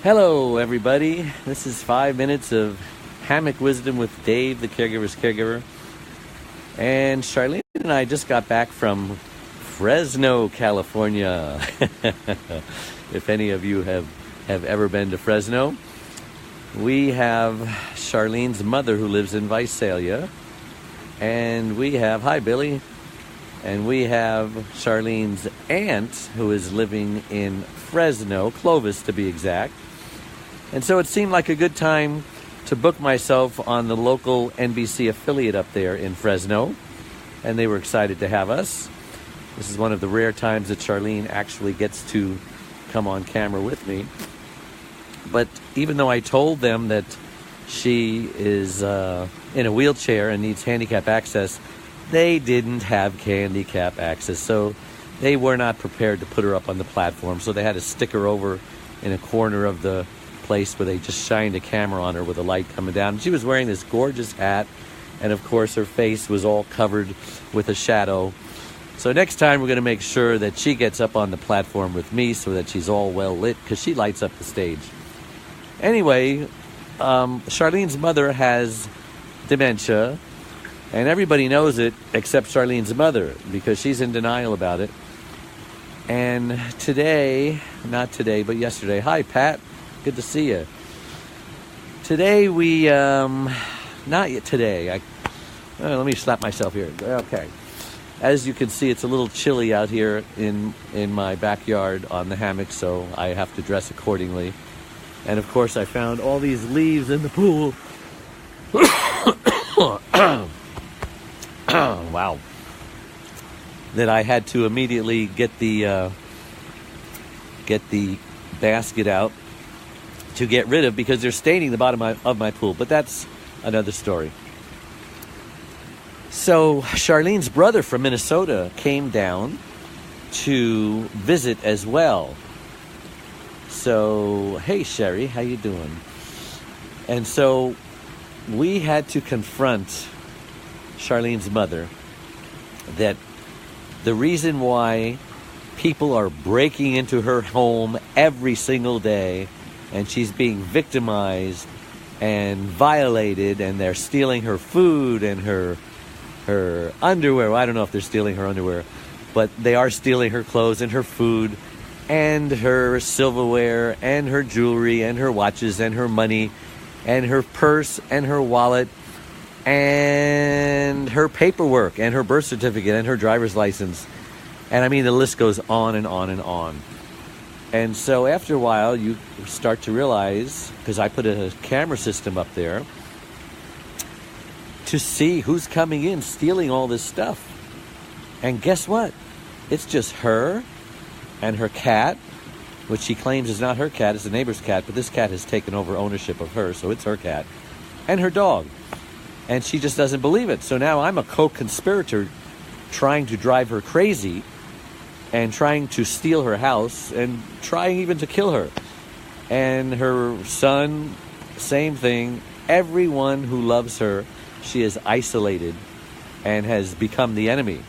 Hello, everybody. This is 5 minutes of Hammock Wisdom with Dave, the Caregiver's Caregiver. And Charlene and I just got back from Fresno, California. If any of you have ever been to Fresno, we have Charlene's mother who lives in Visalia. And we have, hi Billy, and we have Charlene's aunt who is living in Fresno, Clovis to be exact. And so it seemed like a good time to book myself on the local NBC affiliate up there in Fresno. And they were excited to have us. This is one of the rare times that Charlene actually gets to come on camera with me. But even though I told them that she is in a wheelchair and needs handicap access, they didn't have handicap access. So they were not prepared to put her up on the platform. So they had to stick her over in a corner of the place where they just shined a camera on her with a light coming down. And she was wearing this gorgeous hat, and of course her face was all covered with a shadow. So next time we're going to make sure that she gets up on the platform with me so that she's all well lit, because she lights up the stage. Anyway, Charlene's mother has dementia, and everybody knows it except Charlene's mother, because she's in denial about it. And today, not today, but yesterday, hi Pat, good to see you. Today we, not yet today, let me slap myself here. Okay. As you can see, it's a little chilly out here in my backyard on the hammock, so I have to dress accordingly. And of course, I found all these leaves in the pool. Wow. That I had to immediately get the basket out to get rid of, because they're staining the bottom of my pool. But that's another story. So Charlene's brother from Minnesota came down to visit as well. So, hey Sherry, how you doing? And so we had to confront Charlene's mother that the reason why people are breaking into her home every single day, and she's being victimized and violated, and they're stealing her food and her underwear. Well, I don't know if they're stealing her underwear, but they are stealing her clothes and her food and her silverware and her jewelry and her watches and her money and her purse and her wallet and her paperwork and her birth certificate and her driver's license. And I mean, the list goes on and on and on. And so after a while, you start to realize, because I put a camera system up there to see who's coming in stealing all this stuff. And guess what? It's just her and her cat, which she claims is not her cat, it's the neighbor's cat, but this cat has taken over ownership of her, so it's her cat, and her dog. And she just doesn't believe it. So now I'm a co-conspirator trying to drive her crazy and trying to steal her house and trying even to kill her. And her son, same thing. Everyone who loves her, she is isolated and has become the enemy.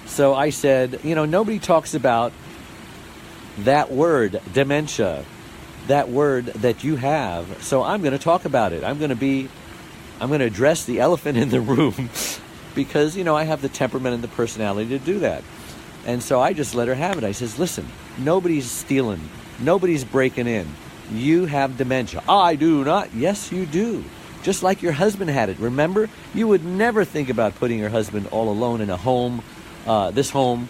So I said, nobody talks about that word, dementia, that word that you have. So I'm going to talk about it. I'm going to address the elephant in the room because, I have the temperament and the personality to do that. And so I just let her have it. I says, listen, nobody's stealing. Nobody's breaking in. You have dementia. I do not. Yes, you do. Just like your husband had it. Remember, you would never think about putting your husband all alone in a home, this home,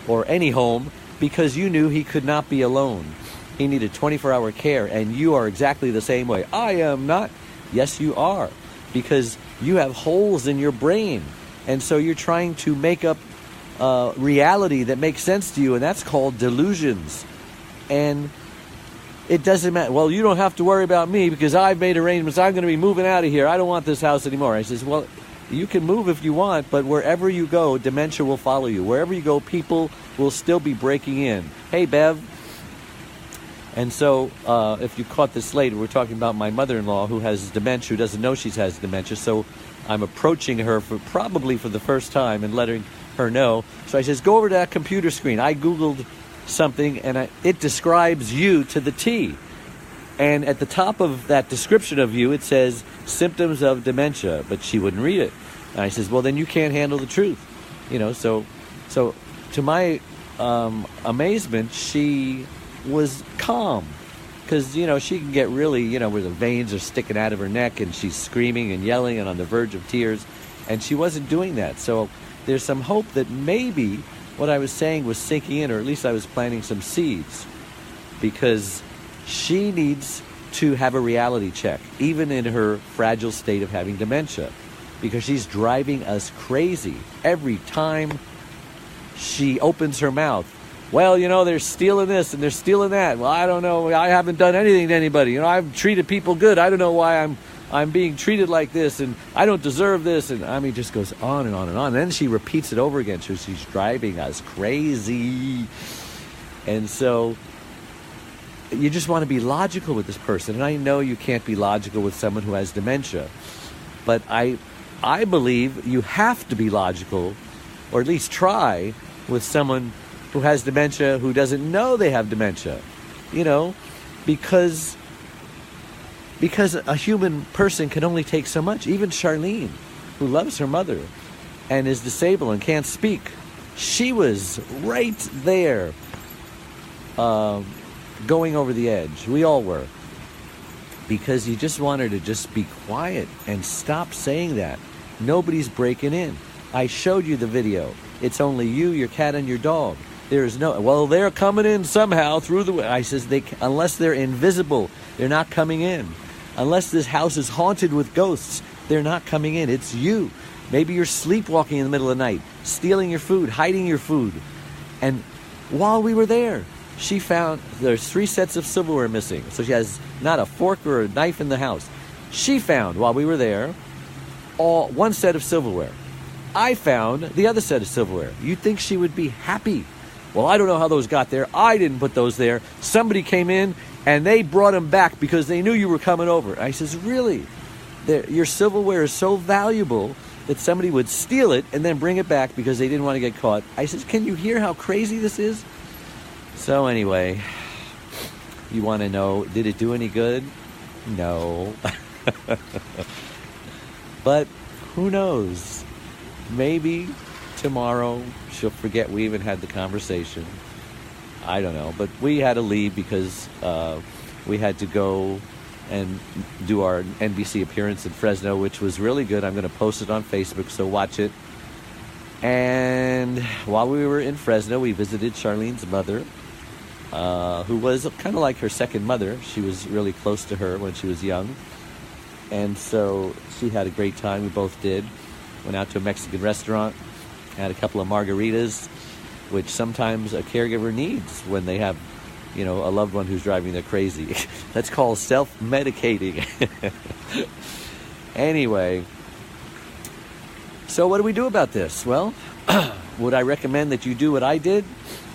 or any home, because you knew he could not be alone. He needed 24-hour care, and you are exactly the same way. I am not. Yes, you are, because you have holes in your brain, and so you're trying to make up reality that makes sense to you, and that's called delusions. And it doesn't matter. Well, you don't have to worry about me because I've made arrangements. I'm going to be moving out of here. I don't want this house anymore. I says, well, you can move if you want, but wherever you go, dementia will follow you. Wherever you go, people will still be breaking in. Hey, Bev. And so if you caught this late, we're talking about my mother-in-law who has dementia, who doesn't know she has dementia. So I'm approaching her probably for the first time and letting her know. So I says, go over to that computer screen. I Googled something, and it describes you to the T. And at the top of that description of you, it says symptoms of dementia, but she wouldn't read it. And I says, well, then you can't handle the truth. So to my amazement, she was calm. Because, she can get really, where the veins are sticking out of her neck and she's screaming and yelling and on the verge of tears. And she wasn't doing that. So there's some hope that maybe what I was saying was sinking in, or at least I was planting some seeds. Because she needs to have a reality check, even in her fragile state of having dementia. Because she's driving us crazy every time she opens her mouth. Well, they're stealing this and they're stealing that. Well, I don't know. I haven't done anything to anybody. I've treated people good. I don't know why I'm being treated like this, and I don't deserve this. And it just goes on and on and on. And then she repeats it over again. So she's driving us crazy. And so you just want to be logical with this person. And I know you can't be logical with someone who has dementia. But I believe you have to be logical, or at least try, with someone who has dementia, who doesn't know they have dementia, because a human person can only take so much. Even Charlene, who loves her mother and is disabled and can't speak, she was right there, going over the edge. We all were, because you just want her to just be quiet and stop saying that. Nobody's breaking in. I showed you the video. It's only you, your cat, and your dog. There's no, well, they're coming in somehow through the, I says, unless they're invisible, they're not coming in. Unless this house is haunted with ghosts, they're not coming in. It's you. Maybe you're sleepwalking in the middle of the night, stealing your food, hiding your food. And while we were there, she found there's 3 sets of silverware missing. So she has not a fork or a knife in the house. She found, while we were there, one set of silverware. I found the other set of silverware. You'd think she would be happy. Well, I don't know how those got there. I didn't put those there. Somebody came in and they brought them back because they knew you were coming over. I says, really? Your silverware is so valuable that somebody would steal it and then bring it back because they didn't want to get caught. I says, can you hear how crazy this is? So anyway, you want to know, did it do any good? No. But who knows? Maybe tomorrow she'll forget we even had the conversation. I don't know. But we had to leave because we had to go and do our NBC appearance in Fresno, which was really good. I'm going to post it on Facebook, so watch it. And while we were in Fresno, we visited Charlene's mother, who was kind of like her second mother. She was really close to her when she was young. And so she had a great time. We both did. Went out to a Mexican restaurant, had a couple of margaritas, which sometimes a caregiver needs when they have, a loved one who's driving them crazy. That's called self-medicating. Anyway, so what do we do about this? Well, would I recommend that you do what I did?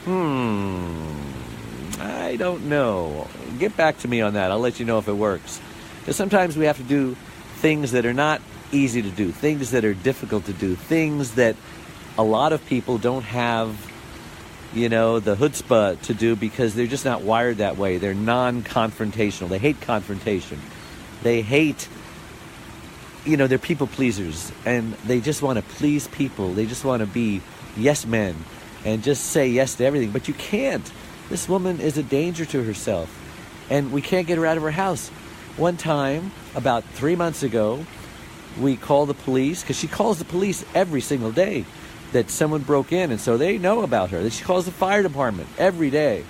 I don't know. Get back to me on that. I'll let you know if it works. Because sometimes we have to do things that are not easy to do, things that are difficult to do, things that a lot of people don't have, the chutzpah to do because they're just not wired that way. They're non-confrontational. They hate confrontation. They hate, they're people pleasers, and they just want to please people. They just want to be yes men and just say yes to everything. But you can't. This woman is a danger to herself, and we can't get her out of her house. One time, about 3 months ago, we called the police, because she calls the police every single day that someone broke in, and so they know about her. She calls the fire department every day.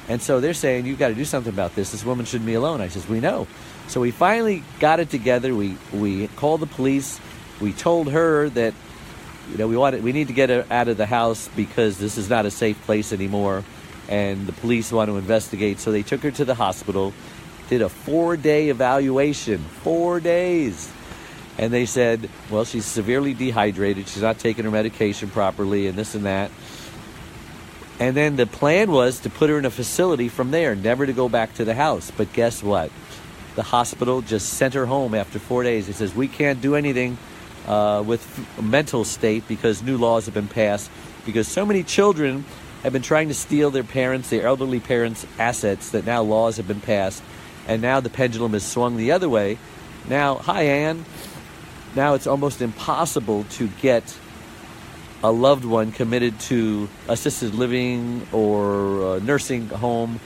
And so they're saying, you've got to do something about this. This woman shouldn't be alone. I says, we know. So we finally got it together. We called the police. We told her that, we need to get her out of the house because this is not a safe place anymore, and the police want to investigate. So they took her to the hospital, did a 4-day evaluation, 4 days. And they said, well, she's severely dehydrated. She's not taking her medication properly and this and that. And then the plan was to put her in a facility from there, never to go back to the house. But guess what? The hospital just sent her home after 4 days. It says, we can't do anything with mental state because new laws have been passed. Because so many children have been trying to steal their elderly parents' assets that now laws have been passed, and now the pendulum has swung the other way. Now, hi Anne, now it's almost impossible to get a loved one committed to assisted living or a nursing home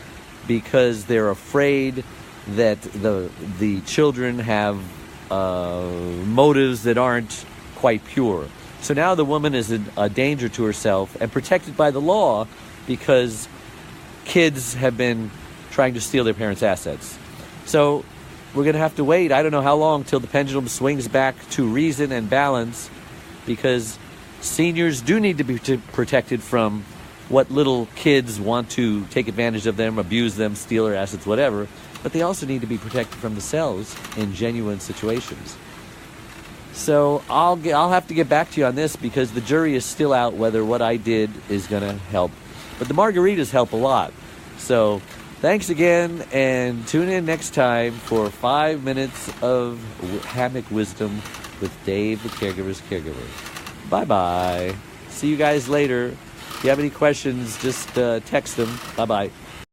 because they're afraid that the children have motives that aren't quite pure. So now the woman is a danger to herself and protected by the law because kids have been trying to steal their parents' assets. So we're going to have to wait, I don't know how long, till the pendulum swings back to reason and balance, because seniors do need to be protected from what little kids want to take advantage of them, abuse them, steal their assets, whatever. But they also need to be protected from themselves in genuine situations. So I'll have to get back to you on this, because the jury is still out whether what I did is going to help. But the margaritas help a lot. So thanks again, and tune in next time for 5 minutes of hammock wisdom with Dave, the Caregiver's Caregiver. Bye-bye. See you guys later. If you have any questions, just text them. Bye-bye.